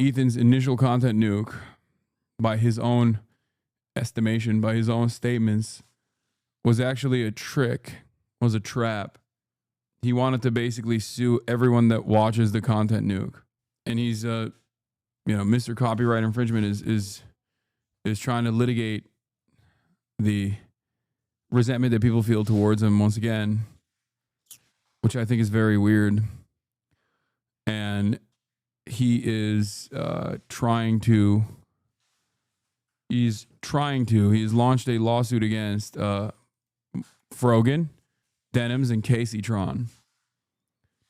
Ethan's initial content nuke, by his own estimation, by his own statements, was actually a trick, was a trap. He wanted to basically sue everyone that watches the content nuke. And he's, Mr. Copyright Infringement is trying to litigate the resentment that people feel towards him once again, which I think is very weird. And he is he's launched a lawsuit against Frogan, Denims, and Casey Tron.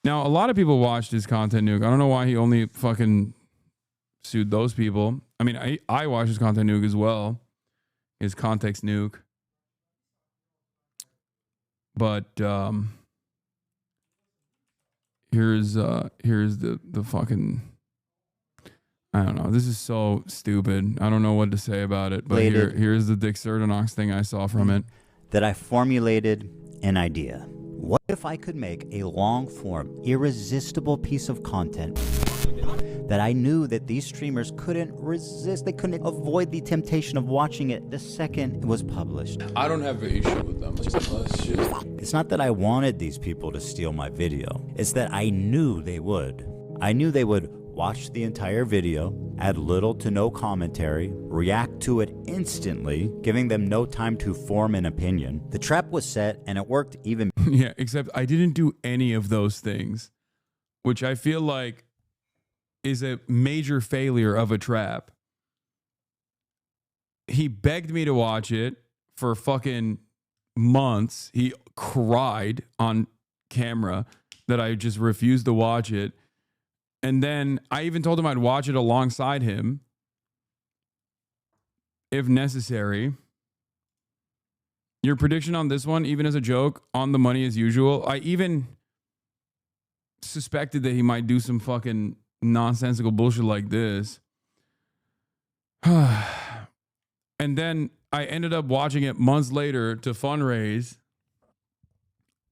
Now, a lot of people watched his content nuke. I don't know why he only fucking sued those people. I mean, I watched his content nuke as well, his context nuke. But here's the fucking, I don't know. This is so stupid. I don't know what to say about it. But here's the Dick Sardanox thing I saw from it. That I formulated an idea. What if I could make a long-form, irresistible piece of content that I knew that these streamers couldn't resist? They couldn't avoid the temptation of watching it the second it was published. I don't have an issue with them. It's not that I wanted these people to steal my video. It's that I knew they would. I knew they would watch the entire video, add little to no commentary, react to it instantly, giving them no time to form an opinion. The trap was set, and it worked even. Yeah, except I didn't do any of those things, which I feel like is a major failure of a trap. He begged me to watch it for fucking months. He cried on camera that I just refused to watch it. And then I even told him I'd watch it alongside him if necessary. Your prediction on this one, even as a joke, on the money as usual. I even suspected that he might do some fucking nonsensical bullshit like this. And then I ended up watching it months later to fundraise.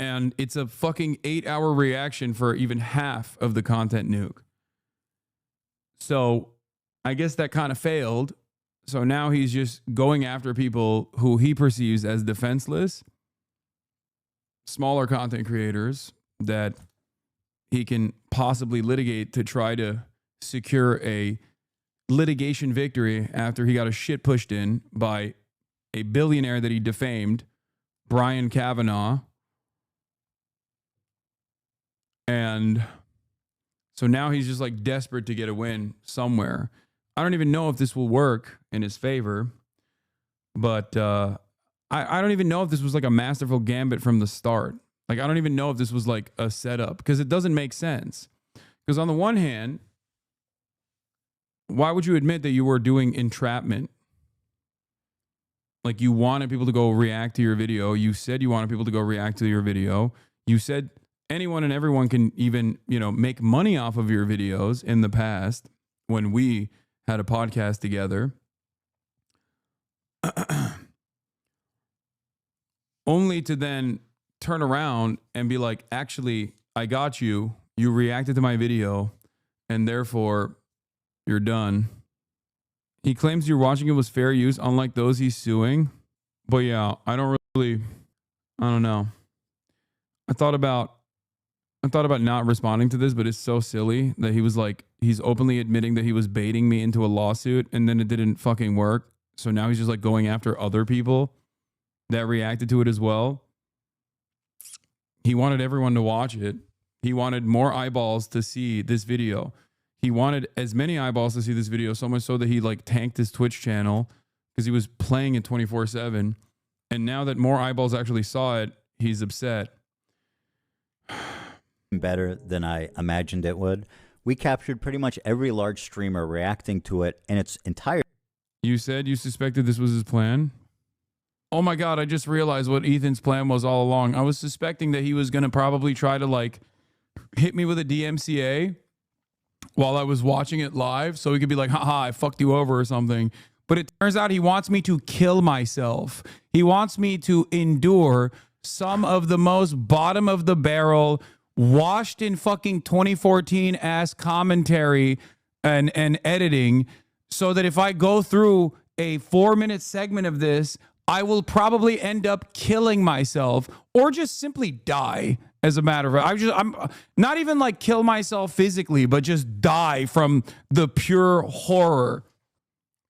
And it's a fucking 8-hour reaction for even half of the content nuke. So I guess that kind of failed. So now he's just going after people who he perceives as defenseless, smaller content creators that he can possibly litigate to try to secure a litigation victory after he got a shit pushed in by a billionaire that he defamed, Brian Kavanaugh. And so now he's just like desperate to get a win somewhere. I don't even know if this will work in his favor, but I don't even know if this was like a masterful gambit from the start. Like, I don't even know if this was like a setup, because it doesn't make sense. Because on the one hand, why would you admit that you were doing entrapment? Like, you wanted people to go react to your video. You said you wanted people to go react to your video. You said anyone and everyone can even, make money off of your videos in the past when we had a podcast together. Only to then turn around and be like, actually, I got you. You reacted to my video, and therefore you're done. He claims you're watching it was fair use, unlike those he's suing. But yeah, I don't know. I thought about not responding to this, but it's so silly that he was like, he's openly admitting that he was baiting me into a lawsuit, and then it didn't fucking work. So now he's just like going after other people that reacted to it as well. He wanted everyone to watch it. He wanted more eyeballs to see this video. He wanted as many eyeballs to see this video, so much so that he like tanked his Twitch channel because he was playing it 24/7. And now that more eyeballs actually saw it, he's upset. Better than I imagined it would. We captured pretty much every large streamer reacting to it in its entirety. You said you suspected this was his plan? Oh my God, I just realized what Ethan's plan was all along. I was suspecting that he was going to probably try to like hit me with a DMCA while I was watching it live, so he could be like, haha, I fucked you over or something. But it turns out he wants me to kill myself. He wants me to endure some of the most bottom of the barrel, washed in fucking 2014 ass commentary, and editing, so that if I go through a 4-minute segment of this, I will probably end up killing myself or just simply die. As a matter of fact, I'm not even like kill myself physically, but just die from the pure horror.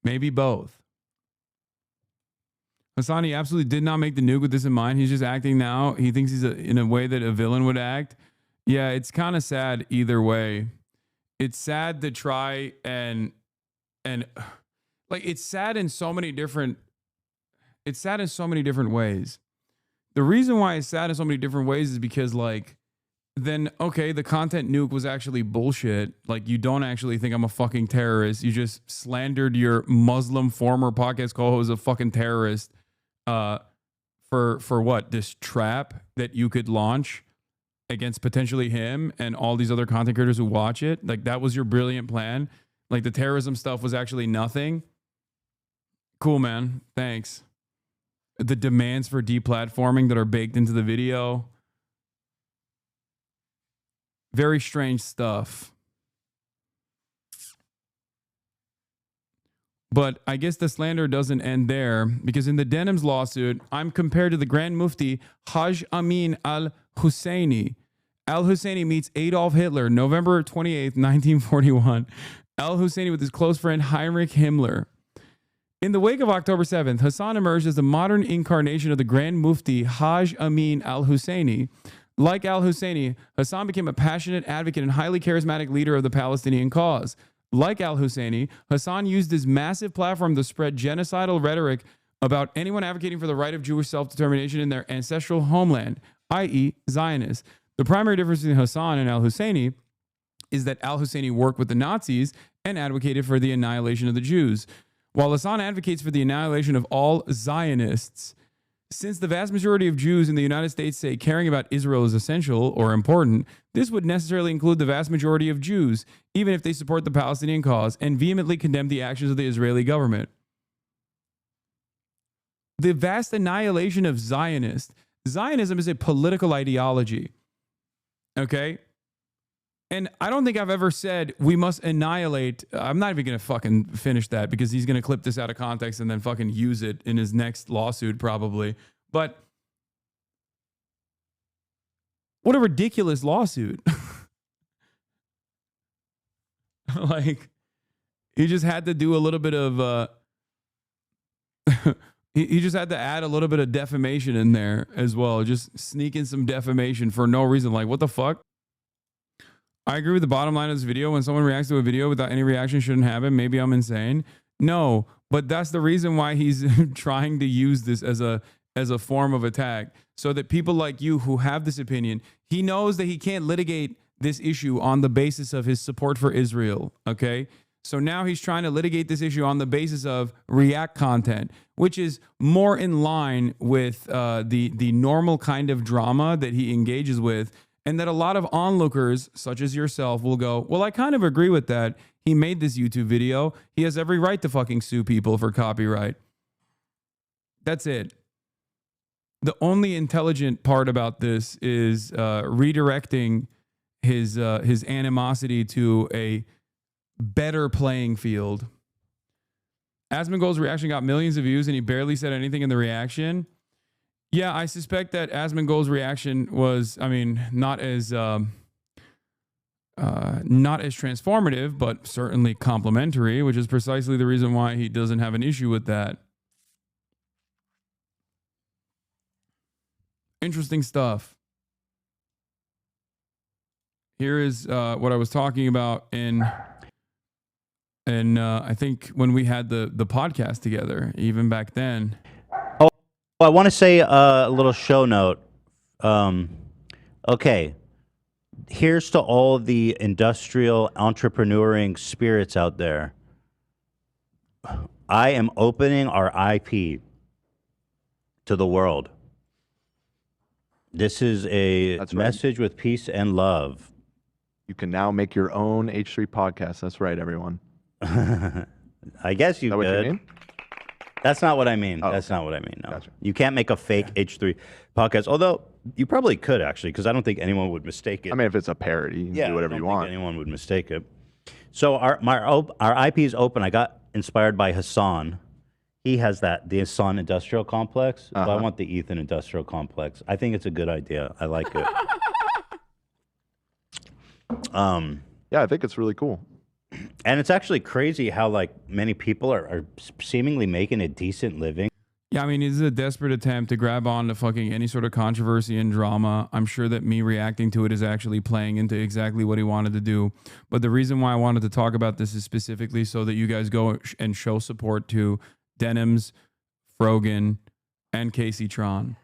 Maybe both. Hasan, he absolutely did not make the nuke with this in mind. He's just acting now. He thinks he's in a way that a villain would act. Yeah, it's kind of sad either way. It's sad to try and like it's sad in so many different ways. The reason why it's sad in so many different ways is because, like, then, okay, the content nuke was actually bullshit. Like, you don't actually think I'm a fucking terrorist. You just slandered your Muslim former podcast co-host a fucking terrorist for what? This trap that you could launch against potentially him and all these other content creators who watch it. Like, that was your brilliant plan. Like, the terrorism stuff was actually nothing. Cool, man. Thanks. The demands for deplatforming that are baked into the video. Very strange stuff. But I guess the slander doesn't end there, because in the Denims lawsuit, I'm compared to the Grand Mufti Haj Amin al-Husseini. Al-Husseini meets Adolf Hitler, November 28th, 1941. Al-Husseini with his close friend Heinrich Himmler. In the wake of October 7th, Hasan emerged as the modern incarnation of the Grand Mufti Haj Amin al-Husseini. Like al-Husseini, Hasan became a passionate advocate and highly charismatic leader of the Palestinian cause. Like al-Husseini, Hasan used his massive platform to spread genocidal rhetoric about anyone advocating for the right of Jewish self-determination in their ancestral homeland, i.e. Zionists. The primary difference between Hasan and al-Husseini is that al-Husseini worked with the Nazis and advocated for the annihilation of the Jews, while Hasan advocates for the annihilation of all Zionists. Since the vast majority of Jews in the United States say caring about Israel is essential or important, this would necessarily include the vast majority of Jews, even if they support the Palestinian cause and vehemently condemn the actions of the Israeli government. The vast annihilation of Zionists. Zionism is a political ideology. Okay? And I don't think I've ever said we must annihilate. I'm not even going to fucking finish that, because he's going to clip this out of context and then fucking use it in his next lawsuit probably. But what a ridiculous lawsuit. Like, he just had to do a little bit of, he just had to add a little bit of defamation in there as well. Just sneak in some defamation for no reason. Like, what the fuck? I agree with the bottom line of this video. When someone reacts to a video without any reaction, shouldn't happen. Maybe I'm insane. No, but that's the reason why he's trying to use this as a form of attack, so that people like you who have this opinion, he knows that he can't litigate this issue on the basis of his support for Israel. Okay. So now he's trying to litigate this issue on the basis of react content, which is more in line with the normal kind of drama that he engages with. And that a lot of onlookers, such as yourself, will go, well, I kind of agree with that. He made this YouTube video. He has every right to fucking sue people for copyright. That's it. The only intelligent part about this is redirecting his animosity to a better playing field. Asmongold's reaction got millions of views and he barely said anything in the reaction. Yeah, I suspect that Asmongold's reaction was, I mean, not as transformative, but certainly complimentary, which is precisely the reason why he doesn't have an issue with that. Interesting stuff. Here is what I was talking about in I think when we had the podcast together, even back then. I want to say a little show note. Okay, here's to all the industrial entrepreneuring spirits out there. I am opening our IP to the world. This is a message with peace and love. You can now make your own H3 podcast. That's right, everyone. I guess you could. What you mean? That's not what I mean. Oh, that's not what I mean. No. Gotcha. You can't make a fake H3 podcast. Although you probably could, actually, because I don't think anyone would mistake it. I mean, if it's a parody, you can do whatever you want. Anyone would mistake it. So our IP is open. I got inspired by Hassan. He has the Hassan Industrial Complex. So I want the Ethan Industrial Complex. I think it's a good idea. I like it. Yeah, I think it's really cool. And it's actually crazy how like many people are seemingly making a decent living. Yeah, I mean, this is a desperate attempt to grab on to fucking any sort of controversy and drama. I'm sure that me reacting to it is actually playing into exactly what he wanted to do. But the reason why I wanted to talk about this is specifically so that you guys go and show support to Denims, Frogan, and Casey Tron.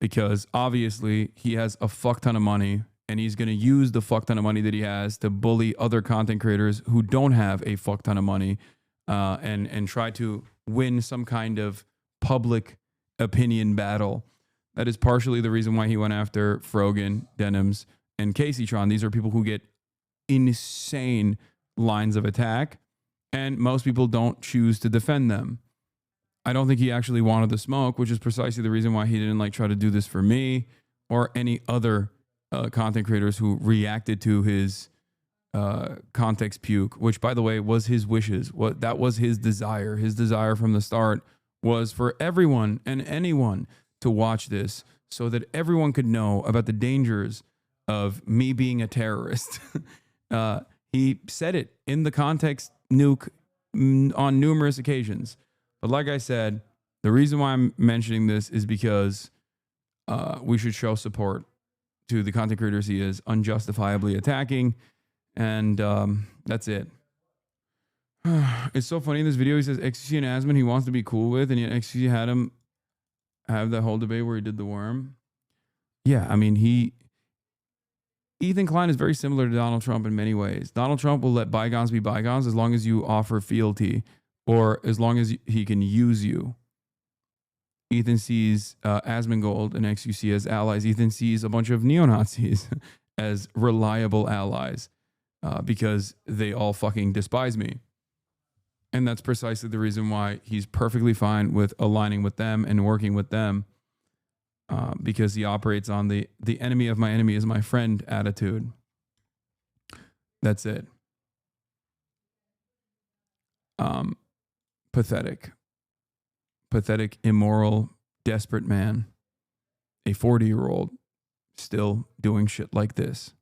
Because obviously he has a fuck ton of money and he's going to use the fuck ton of money that he has to bully other content creators who don't have a fuck ton of money and try to win some kind of public opinion battle. That is partially the reason why he went after Frogan, Denims, and Casey Tron. These are people who get insane lines of attack, and most people don't choose to defend them. I don't think he actually wanted the smoke, which is precisely the reason why he didn't like try to do this for me or any other content creators who reacted to his context puke, which by the way was his wishes. That was his desire. His desire from the start was for everyone and anyone to watch this so that everyone could know about the dangers of me being a terrorist. He said it in the context nuke on numerous occasions. But like I said, the reason why I'm mentioning this is because we should show support to the content creators he is unjustifiably attacking. And that's it. It's so funny in this video. He says XQC and Asman he wants to be cool with, and yet XQC had him have that whole debate where he did the worm. Yeah, I mean, Ethan Klein is very similar to Donald Trump in many ways. Donald Trump will let bygones be bygones as long as you offer fealty or as long as he can use you. Ethan sees Asmongold and XQC as allies. Ethan sees a bunch of neo-Nazis as reliable allies. Because they all fucking despise me. And that's precisely the reason why he's perfectly fine with aligning with them and working with them. Because he operates on the enemy of my enemy is my friend attitude. That's it. Pathetic. Pathetic, immoral, desperate man. A 40-year-old still doing shit like this.